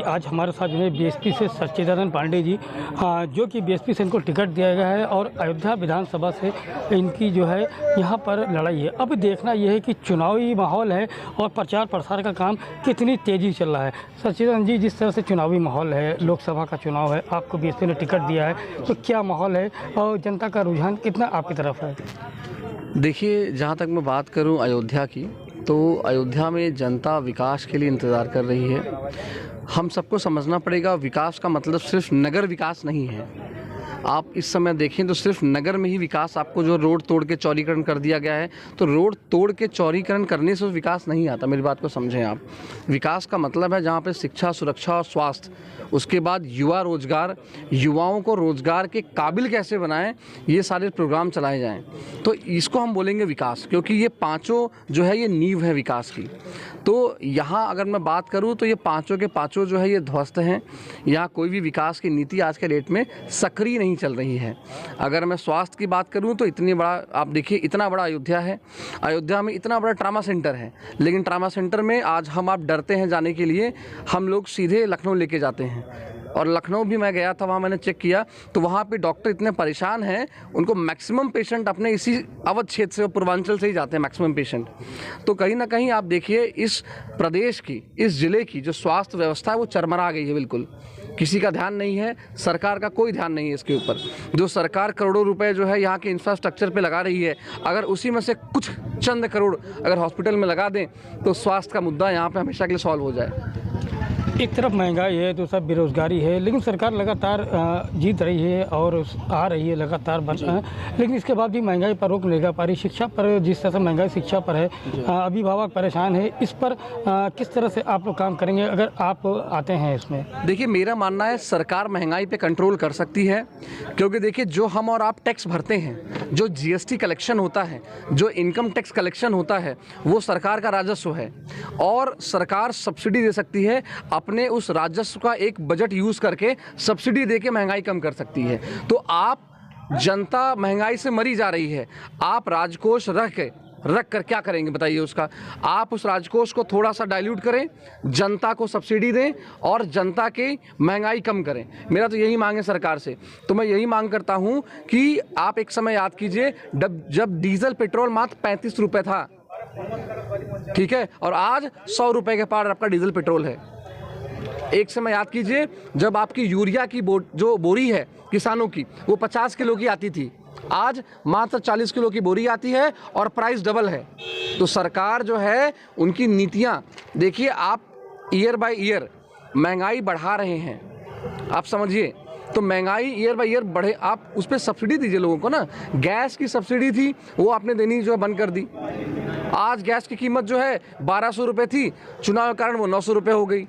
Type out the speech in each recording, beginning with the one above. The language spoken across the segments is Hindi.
आज हमारे साथ जो है बीएसपी से सच्चिदानंद पांडे जी, जो कि बीएसपी से इनको टिकट दिया गया है और अयोध्या विधानसभा से इनकी जो है यहाँ पर लड़ाई है। अब देखना यह है कि चुनावी माहौल है और प्रचार प्रसार का काम कितनी तेज़ी चल रहा है। सच्चिदानंद जी, जिस तरह से चुनावी माहौल है, लोकसभा का चुनाव है, आपको बीएसपी ने टिकट दिया है, तो क्या माहौल है और जनता का रुझान कितना आपकी तरफ है? देखिए, जहाँ तक मैं बात करूँ अयोध्या की, तो अयोध्या में जनता विकास के लिए इंतज़ार कर रही है। हम सबको समझना पड़ेगा, विकास का मतलब सिर्फ नगर विकास नहीं है। आप इस समय देखें तो सिर्फ नगर में ही विकास, आपको जो रोड तोड़ के चौड़ीकरण कर दिया गया है, तो रोड तोड़ के चौड़ीकरण करने से विकास नहीं आता। मेरी बात को समझें आप। विकास का मतलब है जहाँ पे शिक्षा, सुरक्षा और स्वास्थ्य, उसके बाद युवा रोजगार, युवाओं को रोजगार के काबिल कैसे बनाएं, ये सारे प्रोग्राम चलाए जाएं, तो इसको हम बोलेंगे विकास, क्योंकि ये पाँचों जो है ये नींव है विकास की। तो यहाँ अगर मैं बात करूँ तो ये पाँचों के पाँचों जो है ये ध्वस्त हैं। यहाँ कोई भी विकास की नीति आज के डेट में सक्रिय नहीं चल रही है। अगर मैं स्वास्थ्य की बात करूँ तो इतनी बड़ा, आप देखिए इतना बड़ा अयोध्या है, अयोध्या में इतना बड़ा ट्रामा सेंटर है, लेकिन ट्रामा सेंटर में आज आप डरते हैं जाने के लिए, हम लोग सीधे लखनऊ लेके जाते हैं। और लखनऊ भी मैं गया था, वहाँ मैंने चेक किया तो वहाँ पे डॉक्टर इतने परेशान हैं, उनको मैक्सिमम पेशेंट अपने इसी अवध क्षेत्र से, पूर्वांचल से ही जाते हैं मैक्सिमम पेशेंट। तो कहीं ना कहीं आप देखिए इस प्रदेश की, इस ज़िले की जो स्वास्थ्य व्यवस्था है वो चरमरा गई है। बिल्कुल किसी का ध्यान नहीं है, सरकार का कोई ध्यान नहीं है इसके ऊपर। जो सरकार करोड़ों रुपए जो है यहाँ के इंफ्रास्ट्रक्चर पे लगा रही है, अगर उसी में से कुछ चंद करोड़ अगर हॉस्पिटल में लगा दें तो स्वास्थ्य का मुद्दा यहाँ पे हमेशा के लिए सॉल्व हो जाए। एक तरफ महंगाई है, दूसरा बेरोजगारी है, लेकिन सरकार लगातार जीत रही है और आ रही है लगातार लेकिन इसके बाद भी महंगाई पर रोक नहीं लगा पा रही। शिक्षा पर जिस तरह से महंगाई शिक्षा पर है, अभिभावक परेशान है, इस पर किस तरह से आप लोग काम करेंगे अगर आप आते हैं इसमें? देखिए, मेरा मानना है सरकार महंगाई पे कंट्रोल कर सकती है, क्योंकि देखिए जो हम और आप टैक्स भरते हैं, जो जीएसटी कलेक्शन होता है, जो इनकम टैक्स कलेक्शन होता है, वो सरकार का राजस्व है और सरकार सब्सिडी दे सकती है। अपने उस राजस्व का एक बजट यूज करके सब्सिडी देके महंगाई कम कर सकती है। तो आप, जनता महंगाई से मरी जा रही है, आप राजकोष रख कर क्या करेंगे बताइए उसका? आप उस राजकोष को थोड़ा सा डाइल्यूट करें, जनता को सब्सिडी दें और जनता की महंगाई कम करें। मेरा तो यही मांग है सरकार से। तो मैं यही मांग करता हूं कि आप एक समय याद कीजिए जब डीजल पेट्रोल मात्र 35 रुपए था, ठीक है, और आज 100 रुपए के पार आपका डीजल पेट्रोल है। एक समय याद कीजिए जब आपकी यूरिया की जो बोरी है किसानों की, वो 50 किलो की आती थी, आज मात्र 40 किलो की बोरी आती है और प्राइस डबल है। तो सरकार जो है उनकी नीतियां देखिए, आप ईयर बाय ईयर महंगाई बढ़ा रहे हैं, आप समझिए। तो महंगाई ईयर बाय ईयर बढ़े, आप उस पर सब्सिडी दीजिए लोगों को ना। गैस की सब्सिडी थी वो आपने देनी जो है बंद कर दी। आज गैस की कीमत जो है 1200 रुपये थी, चुनाव के कारण वो 900 रुपये हो गई।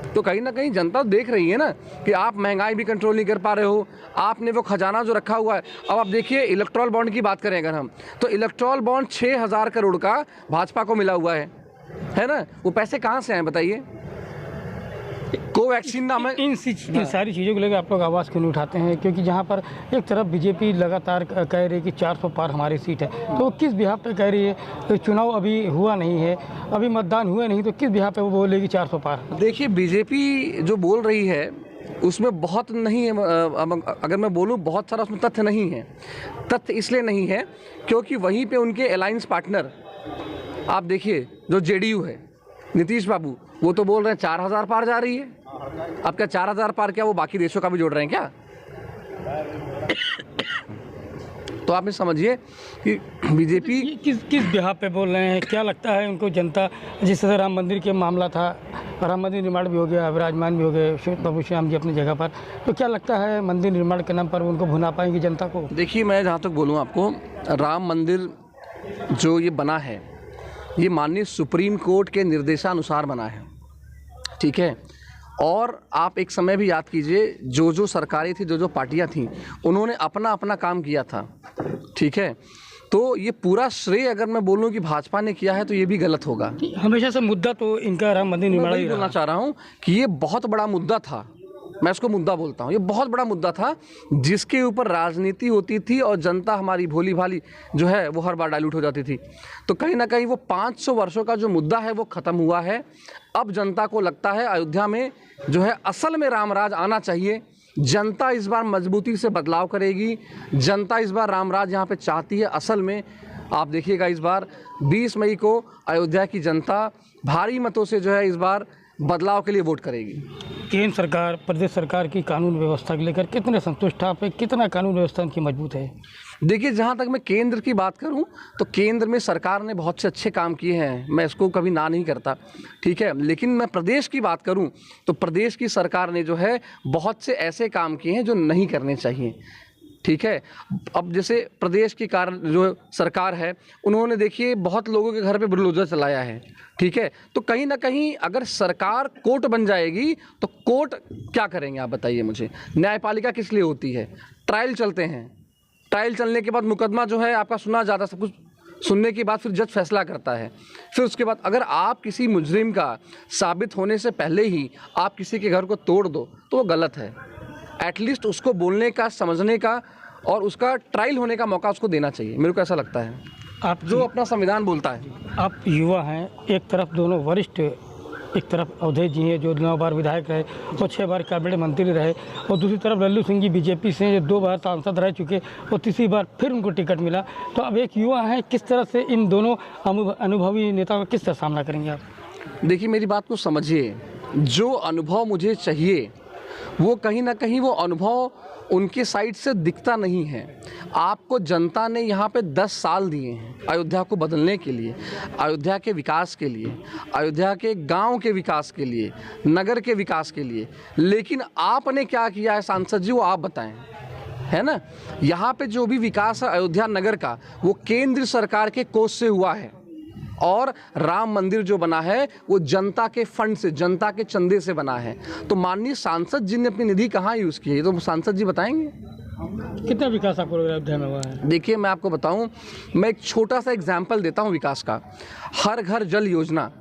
तो कहीं ना कहीं जनता देख रही है ना कि आप महंगाई भी कंट्रोल नहीं कर पा रहे हो, आपने वो खजाना जो रखा हुआ है। अब आप देखिए इलेक्ट्रॉल बॉन्ड की बात करें अगर हम, तो इलेक्ट्रॉल बॉन्ड 6000 करोड़ का भाजपा को मिला हुआ है ना? वो पैसे कहाँ से आए बताइए? कोवैक्सीन नाम है। इन सारी चीज़ों को लेकर आप लोग आवाज़ क्यों नहीं उठाते हैं? क्योंकि जहाँ पर एक तरफ बीजेपी लगातार कह रही है कि 400 पार हमारी सीट है, तो वो किस बिहाफ पे कह रही है? तो चुनाव अभी हुआ नहीं है, अभी मतदान हुआ नहीं, तो किस बिहाफ पे वो बोलेगी 400 पार? देखिए, बीजेपी जो बोल रही है उसमें बहुत नहीं है, अगर मैं बोलूँ बहुत सारा उसमें तथ्य नहीं है। तथ्य इसलिए नहीं है क्योंकि वहीं पे उनके अलायंस पार्टनर, आप देखिए जो जेडीयू है, नीतीश बाबू, वो तो बोल रहे हैं 4000 पार जा रही है। अब क्या 4000 पार, क्या वो बाकी देशों का भी जोड़ रहे हैं क्या? तो आप ये समझिए कि बीजेपी किस बिहाफ पे बोल रहे हैं? क्या लगता है उनको जनता, जिस तरह राम मंदिर के मामला था, राम मंदिर निर्माण भी हो गया, विराजमान भी हो गए प्रभु श्याम जी अपनी जगह पर, तो क्या लगता है मंदिर निर्माण के नाम पर उनको भुना पाएंगे जनता को? देखिए, मैं जहाँ तक बोलूँ आपको, राम मंदिर जो ये बना है, ये माननीय सुप्रीम कोर्ट के निर्देशानुसार बना है, ठीक है। और आप एक समय भी याद कीजिए, जो सरकारें थी, जो पार्टियां थीं, उन्होंने अपना अपना काम किया था, ठीक है। तो ये पूरा श्रेय अगर मैं बोलूं कि भाजपा ने किया है तो ये भी गलत होगा। हमेशा से मुद्दा तो इनका राम मंदिर निर्माण ही बोलना चाह रहा हूँ कि ये बहुत बड़ा मुद्दा था। मैं इसको मुद्दा बोलता हूँ। ये बहुत बड़ा मुद्दा था जिसके ऊपर राजनीति होती थी और जनता हमारी भोली भाली जो है वो हर बार डाइल्यूट हो जाती थी। तो कहीं ना कहीं वो 500 वर्षों का जो मुद्दा है वो ख़त्म हुआ है। अब जनता को लगता है अयोध्या में जो है असल में रामराज आना चाहिए। जनता इस बार मजबूती से बदलाव करेगी। जनता इस बार रामराज यहाँ पे चाहती है। असल में आप देखिएगा इस बार 20 मई को अयोध्या की जनता भारी मतों से जो है इस बार बदलाव के लिए वोट करेगी। केंद्र सरकार, प्रदेश सरकार की कानून व्यवस्था को लेकर कितने संतुष्ट आप हैं? कितना कानून व्यवस्था उनकी मजबूत है? देखिए, जहाँ तक मैं केंद्र की बात करूं तो केंद्र में सरकार ने बहुत से अच्छे काम किए हैं, मैं इसको कभी ना नहीं करता, ठीक है। लेकिन मैं प्रदेश की बात करूं तो प्रदेश की सरकार ने जो है बहुत से ऐसे काम किए हैं जो नहीं करने चाहिए, ठीक है। अब जैसे प्रदेश की जो सरकार है उन्होंने देखिए बहुत लोगों के घर पे बुलडोजर चलाया है, ठीक है। तो कहीं ना कहीं अगर सरकार कोर्ट बन जाएगी तो कोर्ट क्या करेंगे आप बताइए मुझे। न्यायपालिका किस लिए होती है? ट्रायल चलते हैं, ट्रायल चलने के बाद मुकदमा जो है आपका सुना जाता, सब कुछ सुनने के बाद फिर जज फैसला करता है। फिर उसके बाद अगर आप किसी मुजरिम का साबित होने से पहले ही आप किसी के घर को तोड़ दो तो वो गलत है। एटलीस्ट उसको बोलने का, समझने का और उसका ट्रायल होने का मौका उसको देना चाहिए, मेरे को ऐसा लगता है। आप जो अपना संविधान बोलता है। आप युवा हैं, एक तरफ दोनों वरिष्ठ, एक तरफ अवधेश जी हैं जो 9 बार विधायक रहे और 6 बार कैबिनेट मंत्री रहे, और दूसरी तरफ लल्लू सिंह जी बीजेपी से जो 2 बार सांसद रह चुके और तीसरी बार फिर उनको टिकट मिला। तो अब एक युवा हैं, किस तरह से इन दोनों अनुभवी नेताओं का किस तरह सामना करेंगे आप? देखिए, मेरी बात को समझिए। जो अनुभव मुझे चाहिए वो कहीं ना कहीं वो अनुभव उनके साइड से दिखता नहीं है। आपको जनता ने यहाँ पे 10 साल दिए हैं अयोध्या को बदलने के लिए, अयोध्या के विकास के लिए, अयोध्या के गांव के विकास के लिए, नगर के विकास के लिए। लेकिन आपने क्या किया है सांसद जी, वो आप बताएं, है ना। यहाँ पे जो भी विकास है अयोध्या नगर का वो केंद्र सरकार के कोष से हुआ है, और राम मंदिर जो बना है वो जनता के फंड से, जनता के चंदे से बना है। तो माननीय सांसद जी ने अपनी निधि कहाँ यूज़ की है, तो सांसद जी बताएंगे कितना विकास आपको अयोध्या में हुआ है? देखिए, मैं आपको बताऊं, मैं एक छोटा सा एग्जाम्पल देता हूं विकास का। हर घर जल योजना,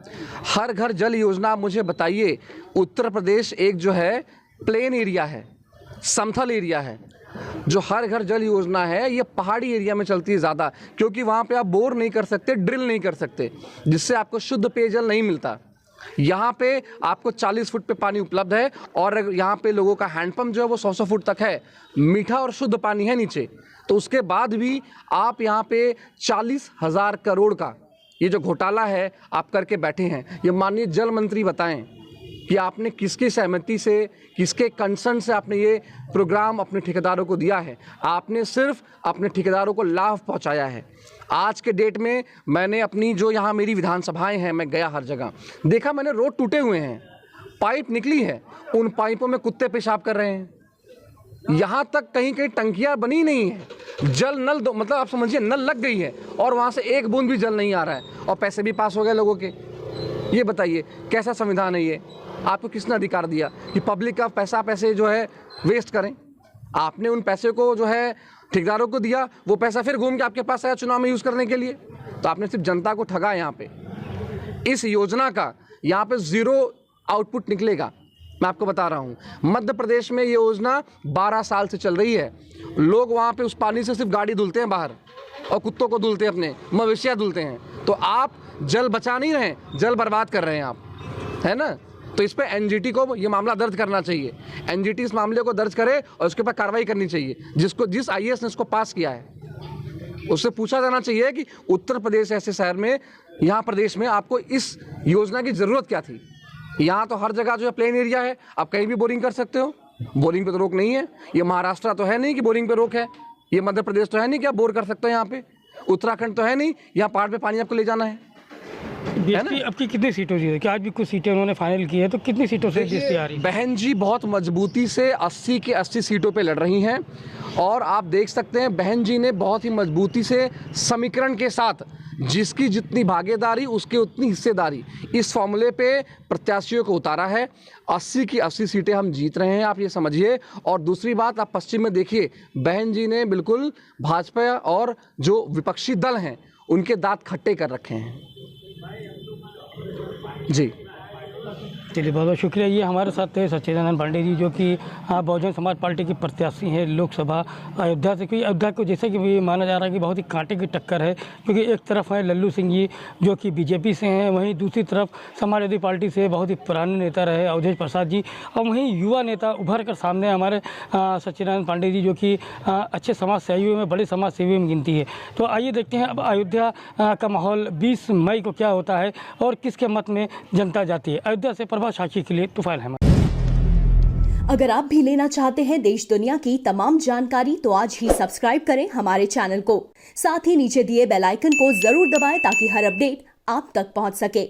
हर घर जल योजना, आप मुझे बताइए, उत्तर प्रदेश एक जो है प्लेन एरिया है, समतल एरिया है। जो हर घर जल योजना है ये पहाड़ी एरिया में चलती है ज़्यादा, क्योंकि वहाँ पे आप बोर नहीं कर सकते, ड्रिल नहीं कर सकते, जिससे आपको शुद्ध पेयजल नहीं मिलता। यहाँ पे आपको 40 फुट पे पानी उपलब्ध है, और यहाँ पे लोगों का हैंडपम्प जो है वो 100 फुट तक है, मीठा और शुद्ध पानी है नीचे। तो उसके बाद भी आप यहाँ पे 40,000 करोड़ का ये जो घोटाला है आप करके बैठे हैं। ये माननीय जल मंत्री बताएं कि आपने किसकी सहमति से, किसके कंसर्न से आपने ये प्रोग्राम अपने ठेकेदारों को दिया है। आपने सिर्फ अपने ठेकेदारों को लाभ पहुंचाया है। आज के डेट में मैंने अपनी जो यहाँ मेरी विधानसभाएं हैं, मैं गया हर जगह, देखा मैंने रोड टूटे हुए हैं, पाइप निकली है, उन पाइपों में कुत्ते पेशाब कर रहे हैं। यहाँ तक कहीं कहीं टंकियाँ बनी नहीं है, जल नल मतलब आप समझिए नल लग गई है और वहाँ से एक बूंद भी जल नहीं आ रहा है, और पैसे भी पास हो गए लोगों के। ये बताइए कैसा संविधान है ये? आपको किसने अधिकार दिया कि पब्लिक का पैसे जो है वेस्ट करें? आपने उन पैसे को जो है ठेकेदारों को दिया, वो पैसा फिर घूम के आपके पास आया चुनाव में यूज़ करने के लिए। तो आपने सिर्फ जनता को ठगा। यहाँ पे इस योजना का यहाँ पे 0 आउटपुट निकलेगा। मैं आपको बता रहा हूँ, मध्य प्रदेश में ये योजना 12 साल से चल रही है। लोग वहाँ पे उस पानी से सिर्फ गाड़ी धुलते हैं बाहर, और कुत्तों को धुलते हैं, अपने मवेशियाँ धुलते हैं। तो आप जल बचा नहीं रहे, जल बर्बाद कर रहे हैं आप, है ना। तो इस पे एनजीटी को ये मामला दर्ज करना चाहिए। एनजीटी इस मामले को दर्ज करे और उसके ऊपर कार्रवाई करनी चाहिए। जिस आईएएस ने इसको पास किया है उससे पूछा जाना चाहिए कि उत्तर प्रदेश ऐसे शहर में, यहाँ प्रदेश में आपको इस योजना की ज़रूरत क्या थी। यहाँ तो हर जगह जो है प्लेन एरिया है, आप कहीं भी बोरिंग कर सकते हो, बोरिंग पे तो रोक नहीं है। ये महाराष्ट्र तो है नहीं कि बोरिंग पे रोक है, ये मध्य प्रदेश तो है नहीं कि आप बोर कर सकते हो यहाँ पे, उत्तराखंड तो है नहीं यहाँ पहाड़ पे पानी आपको ले जाना है। बीएसपी अब की कितनी सीटों से, कि आज भी कुछ सीटें उन्होंने फाइनल की है, तो कितनी सीटों से बीएसपी आ रही है? बहन जी बहुत मजबूती से 80 के 80 सीटों पे लड़ रही हैं, और आप देख सकते हैं बहन जी ने बहुत ही मजबूती से समीकरण के साथ, जिसकी जितनी भागीदारी उसकी उतनी हिस्सेदारी, इस फॉर्मूले पे प्रत्याशियों को उतारा है। 80 की 80 सीटें हम जीत रहे हैं, आप ये समझिए। और दूसरी बात, आप पश्चिम में देखिए, बहन जी ने बिल्कुल भाजपा और जो विपक्षी दल हैं उनके दांत खट्टे कर रखे हैं जी। चलिए बहुत बहुत शुक्रिया। ये हमारे साथ थे सच्चिदानंद पांडे जी, जो कि बहुजन समाज पार्टी की प्रत्याशी हैं लोकसभा अयोध्या से। क्योंकि अयोध्या को जैसे कि भी माना जा रहा है कि बहुत ही कांटे की टक्कर है, क्योंकि एक तरफ है लल्लू सिंह जी जो कि बीजेपी से हैं, वहीं दूसरी तरफ समाजवादी पार्टी से बहुत ही पुराने नेता रहे अवधेश प्रसाद जी, और वहीं युवा नेता उभर कर सामने हमारे सच्चिदानंद पांडे जी, जो कि अच्छे समाज सेवियों में, बड़े समाज सेवियों में गिनती है। तो आइए देखते हैं अब अयोध्या का माहौल 20 मई को क्या होता है और किसके मत में जनता जाती है। अयोध्या से प्रभा साक्षी के लिए तुफाइल अहमद। अगर आप भी लेना चाहते हैं देश दुनिया की तमाम जानकारी तो आज ही सब्सक्राइब करें हमारे चैनल को। साथ ही नीचे दिए बेल आइकन को जरूर दबाएं ताकि हर अपडेट आप तक पहुंच सके।